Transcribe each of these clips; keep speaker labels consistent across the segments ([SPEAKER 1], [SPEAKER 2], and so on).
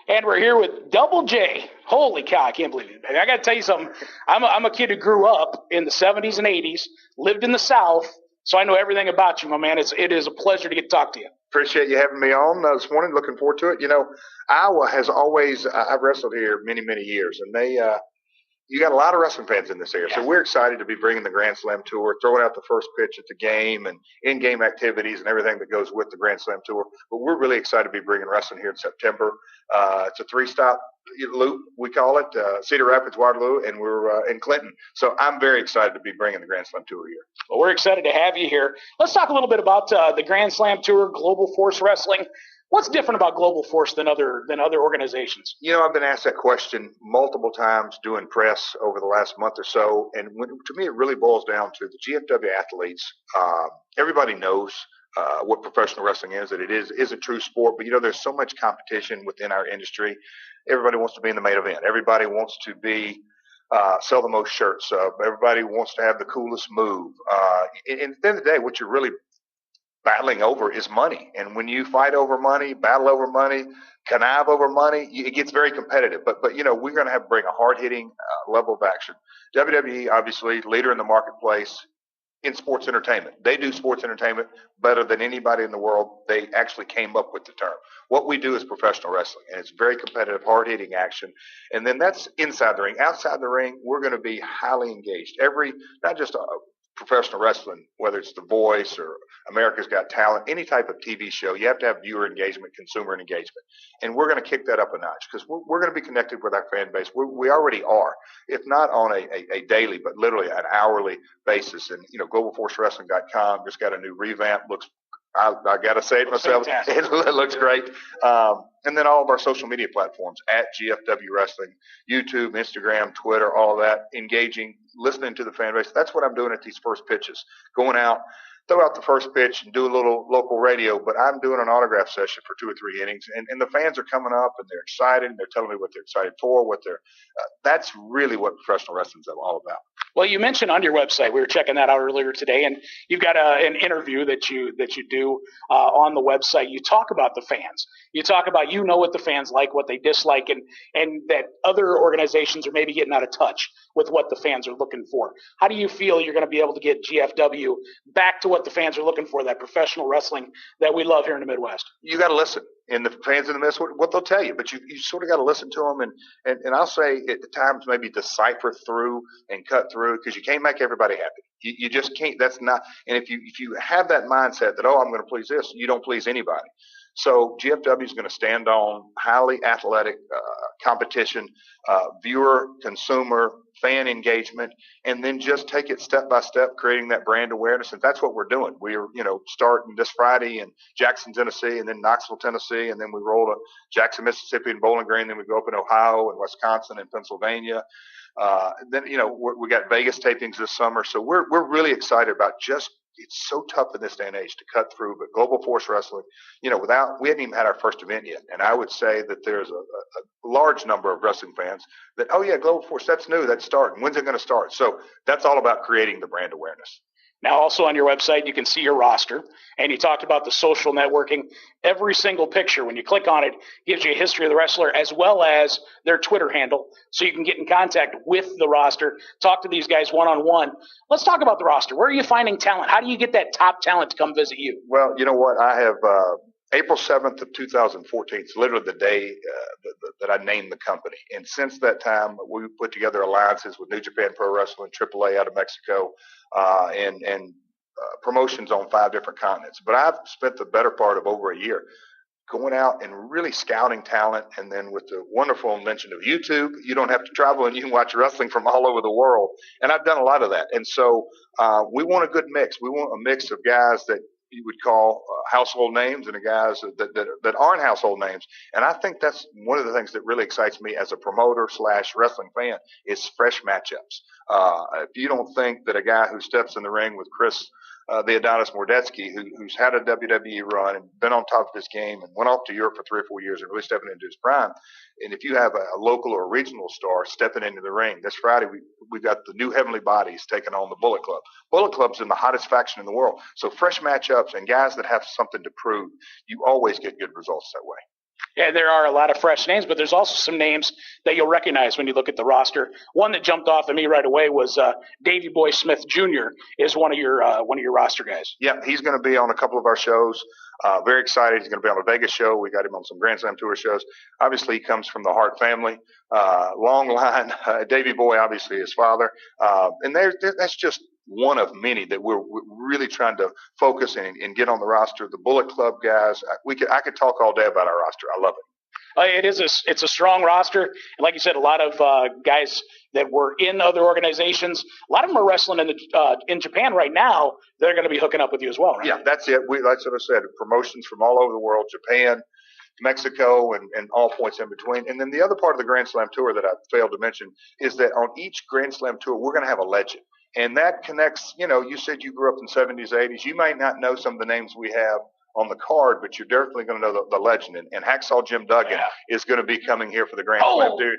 [SPEAKER 1] And we're here with Double J. Holy cow, I can't believe it. I got to tell you something. I'm a kid who grew up in the 70s and 80s, lived in the South, so I know everything about you, my man. It is a pleasure to get to talk to you.
[SPEAKER 2] Appreciate you having me on this morning. Looking forward to it. You know, Iowa has always, I've wrestled here many, many years, and you got a lot of wrestling fans in this area. So we're excited to be bringing the Grand Slam Tour, throwing out the first pitch at the game and in-game activities and everything that goes with the Grand Slam Tour. But we're really excited to be bringing wrestling here in September. It's a 3-stop loop, we call it, Cedar Rapids, Waterloo, and we're in Clinton. So I'm very excited to be bringing the Grand Slam Tour here.
[SPEAKER 1] Well, we're excited to have you here. Let's talk a little bit about the Grand Slam Tour, Global Force Wrestling. What's different about Global Force than other organizations?
[SPEAKER 2] You know, I've been asked that question multiple times doing press over the last month or so, and to me, it really boils down to the GFW athletes. Everybody knows what professional wrestling is, that it is a true sport, but you know, there's so much competition within our industry. Everybody wants to be in the main event. Everybody wants to be sell the most shirts. Everybody wants to have the coolest move. And at the end of the day, what you're really battling over is money. And when you fight over money, battle over money, connive over money, it gets very competitive. But you know, we're going to have to bring a hard-hitting level of action. WWE, obviously, leader in the marketplace in sports entertainment. They do sports entertainment better than anybody in the world. They actually came up with the term. What we do is professional wrestling, and it's very competitive, hard-hitting action. And then that's inside the ring. Outside the ring, we're going to be highly engaged. Not just professional wrestling, whether it's The Voice or America's Got Talent, any type of TV show, you have to have viewer engagement, consumer engagement. And we're going to kick that up a notch because we're going to be connected with our fan base. We already are, if not on a daily, but literally an hourly basis. And, you know, globalforcewrestling.com just got a new revamp. I got to say it myself. It looks great. And then all of our social media platforms at GFW Wrestling, YouTube, Instagram, Twitter, all of that, engaging, listening to the fan base. That's what I'm doing at these first pitches. Going out, throw out the first pitch and do a little local radio, but I'm doing an autograph session for 2 or 3 innings. And the fans are coming up and they're excited and they're telling me what they're excited for, that's really what professional wrestling is all about.
[SPEAKER 1] Well, you mentioned on your website, we were checking that out earlier today, and you've got an interview that you do on the website. You talk about the fans. You talk about, you know, what the fans like, what they dislike, and that other organizations are maybe getting out of touch with what the fans are looking for. How do you feel you're going to be able to get GFW back to what the fans are looking for, that professional wrestling that we love here in the Midwest?
[SPEAKER 2] You got to listen. And the fans in the Midwest, what they'll tell you, but you sort of got to listen to them and I'll say at times maybe decipher through and cut through, because you can't make everybody happy. You just can't. That's not. And if you have that mindset that, oh, I'm going to please this, you don't please anybody. So GFW is going to stand on highly athletic competition, viewer, consumer, fan engagement, and then just take it step by step, creating that brand awareness. And that's what we're doing. We're, starting this Friday in Jackson, Tennessee, and then Knoxville, Tennessee, and then we roll to Jackson, Mississippi, and Bowling Green. Then we go up in Ohio and Wisconsin and Pennsylvania. Then, we got Vegas tapings this summer. So we're really excited about it's so tough in this day and age to cut through, but Global Force Wrestling, we hadn't even had our first event yet. And I would say that there's a large number of wrestling fans that, oh yeah, Global Force, that's new, that's starting. When's it going to start? So that's all about creating the brand awareness.
[SPEAKER 1] Now, also on your website, you can see your roster, and you talked about the social networking. Every single picture, when you click on it, gives you a history of the wrestler as well as their Twitter handle, so you can get in contact with the roster, talk to these guys one-on-one. Let's talk about the roster. Where are you finding talent? How do you get that top talent to come visit you?
[SPEAKER 2] Well, you know what? I have April 7th of 2014. It's literally the day that I named the company. And since that time, we put together alliances with New Japan Pro Wrestling, AAA out of Mexico, and promotions on 5 different continents. But I've spent the better part of over a year going out and really scouting talent. And then with the wonderful invention of YouTube, you don't have to travel and you can watch wrestling from all over the world. And I've done a lot of that. And so we want a good mix. We want a mix of guys that you would call household names and the guys that aren't household names. And I think that's one of the things that really excites me as a promoter / wrestling fan is fresh matchups. If you don't think that a guy who steps in the ring with Chris the Adonis Mordetsky, who's had a WWE run and been on top of his game and went off to Europe for 3 or 4 years and really stepping into his prime. And if you have a local or regional star stepping into the ring, this Friday we've got the new Heavenly Bodies taking on the Bullet Club. Bullet Club's in the hottest faction in the world. So fresh matchups and guys that have something to prove, you always get good results that way.
[SPEAKER 1] Yeah, there are a lot of fresh names, but there's also some names that you'll recognize when you look at the roster. One that jumped off at me right away was Davey Boy Smith Jr. is one of your roster guys.
[SPEAKER 2] Yeah, he's going to be on a couple of our shows. Very excited. He's going to be on a Vegas show. We got him on some Grand Slam Tour shows. Obviously, he comes from the Hart family. Long line. Davey Boy, obviously, his father. And that's just one of many that we're really trying to focus and get on the roster. The Bullet Club guys, I could talk all day about our roster. I love it.
[SPEAKER 1] It's a strong roster. And like you said, a lot of guys that were in other organizations, a lot of them are wrestling in Japan right now. They're going to be hooking up with you as well, right?
[SPEAKER 2] Yeah, that's it. That's what I said. Promotions from all over the world, Japan, Mexico, and all points in between. And then the other part of the Grand Slam Tour that I failed to mention is that on each Grand Slam Tour, we're going to have a legend. And that connects, you said you grew up in the 70s, 80s. You might not know some of the names we have on the card, but you're definitely going to know the legend. And Hacksaw Jim Duggan is going to be coming here for the Grand Slam, dude.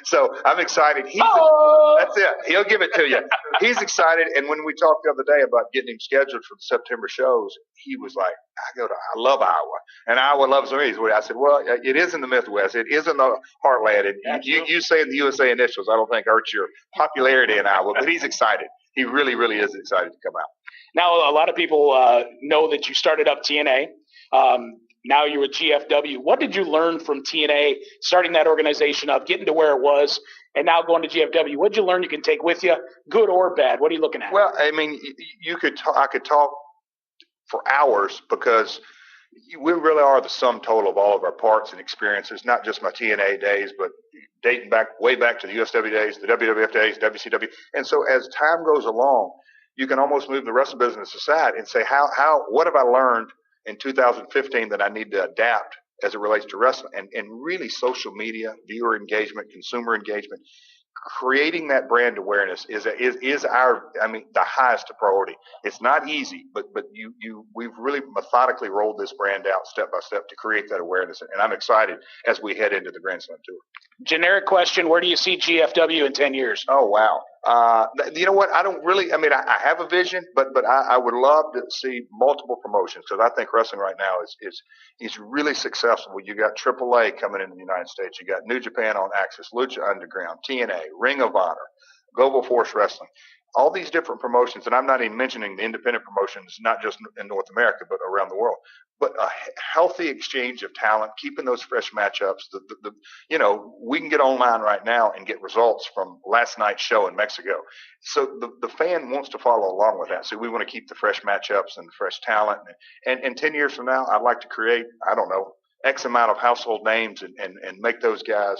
[SPEAKER 2] So I'm excited. That's it. He'll give it to you. He's excited. And when we talked the other day about getting him scheduled for the September shows, he was like, I love Iowa. And Iowa loves me. I said, well, it is in the Midwest. It is in the heartland. And you saying the USA initials, I don't think hurts your popularity in Iowa. But he's excited. He really, really is excited to come out.
[SPEAKER 1] Now, a lot of people know that you started up TNA. Now you're with GFW. What did you learn from TNA, starting that organization up, getting to where it was, and now going to GFW? What did you learn you can take with you, good or bad? What are you looking at?
[SPEAKER 2] Well, I mean, I could talk for hours because we really are the sum total of all of our parts and experiences, not just my TNA days, but dating way back to the USW days, the WWF days, WCW. And so as time goes along, you can almost move the wrestling business aside and say, what have I learned in 2015 that I need to adapt as it relates to wrestling? And really social media, viewer engagement, consumer engagement, creating that brand awareness is the highest priority. It's not easy, but we've really methodically rolled this brand out step by step to create that awareness. And I'm excited as we head into the Grand Slam Tour.
[SPEAKER 1] Generic question, where do you see GFW in 10 years?
[SPEAKER 2] Oh, wow. You know what? I don't really, I have a vision, but I would love to see multiple promotions because I think wrestling right now is really successful. You got AAA coming into the United States. You got New Japan on Axis, Lucha Underground, TNA, Ring of Honor, Global Force Wrestling. All these different promotions, and I'm not even mentioning the independent promotions, not just in North America, but around the world. But a healthy exchange of talent, keeping those fresh matchups. We can get online right now and get results from last night's show in Mexico. So the fan wants to follow along with that. So we want to keep the fresh matchups and the fresh talent. And 10 years from now, I'd like to create, X amount of household names and make those guys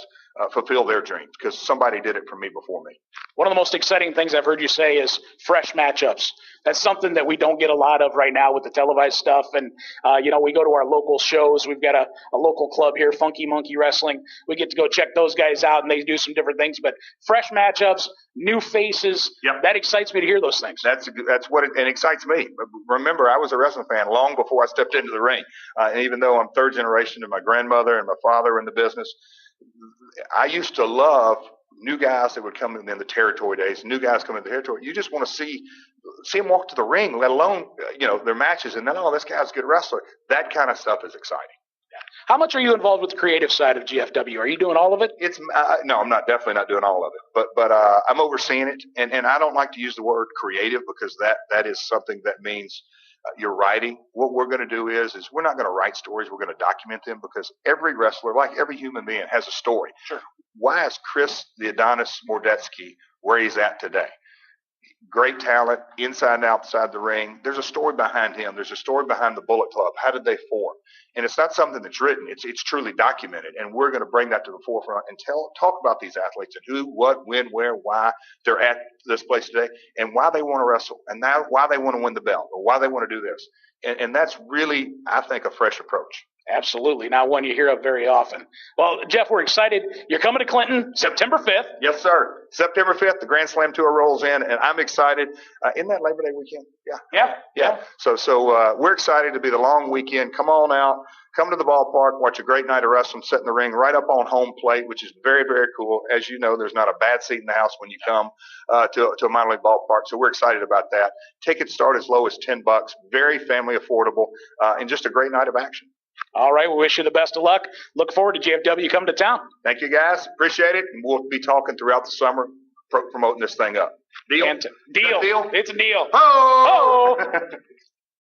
[SPEAKER 2] fulfill their dreams because somebody did it for me before me.
[SPEAKER 1] One of the most exciting things I've heard you say is fresh matchups. That's something that we don't get a lot of right now with the televised stuff. And, we go to our local shows. We've got a local club here, Funky Monkey Wrestling. We get to go check those guys out, and they do some different things. But fresh matchups, new faces, that excites me to hear those things.
[SPEAKER 2] That's what it excites me. Remember, I was a wrestling fan long before I stepped into the ring. And even though I'm third generation to my grandmother and my father in the business, I used to love new guys that would come in the territory days, new guys coming in the territory. You just want to see them walk to the ring, let alone, their matches. And then, this guy's a good wrestler. That kind of stuff is exciting.
[SPEAKER 1] How much are you involved with the creative side of GFW? Are you doing all of it?
[SPEAKER 2] No, I'm definitely not doing all of it, but I'm overseeing it. And I don't like to use the word creative because that is something that means you're writing. What we're going to do is we're not going to write stories. We're going to document them because every wrestler, like every human being, has a story.
[SPEAKER 1] Sure.
[SPEAKER 2] Why is Chris the Adonis Mordetsky where he's at today? Great talent, inside and outside the ring. There's a story behind him. There's a story behind the Bullet Club. How did they form? And it's not something that's written. It's truly documented. And we're going to bring that to the forefront and talk about these athletes and who, what, when, where, why they're at this place today and why they want to wrestle and now why they want to win the belt or why they want to do this. And that's really, I think, a fresh approach.
[SPEAKER 1] Absolutely. Not one you hear of very often. Well, Jeff, we're excited. You're coming to Clinton September 5th.
[SPEAKER 2] Yes, sir. September 5th, the Grand Slam Tour rolls in, and I'm excited. Isn't that Labor Day weekend? Yeah. So we're excited to be the long weekend. Come on out. Come to the ballpark, watch a great night of wrestling, sit in the ring right up on home plate, which is very, very cool. As you know, there's not a bad seat in the house when you come to a minor league ballpark. So we're excited about that. Tickets start as low as $10, very family affordable, and just a great night of action.
[SPEAKER 1] All right. We wish you the best of luck. Look forward to GFW coming to town.
[SPEAKER 2] Thank you, guys. Appreciate it. And we'll be talking throughout the summer, promoting this thing up. Deal?
[SPEAKER 1] Deal.
[SPEAKER 2] Deal?
[SPEAKER 1] It's a deal.
[SPEAKER 2] Oh!
[SPEAKER 1] Oh!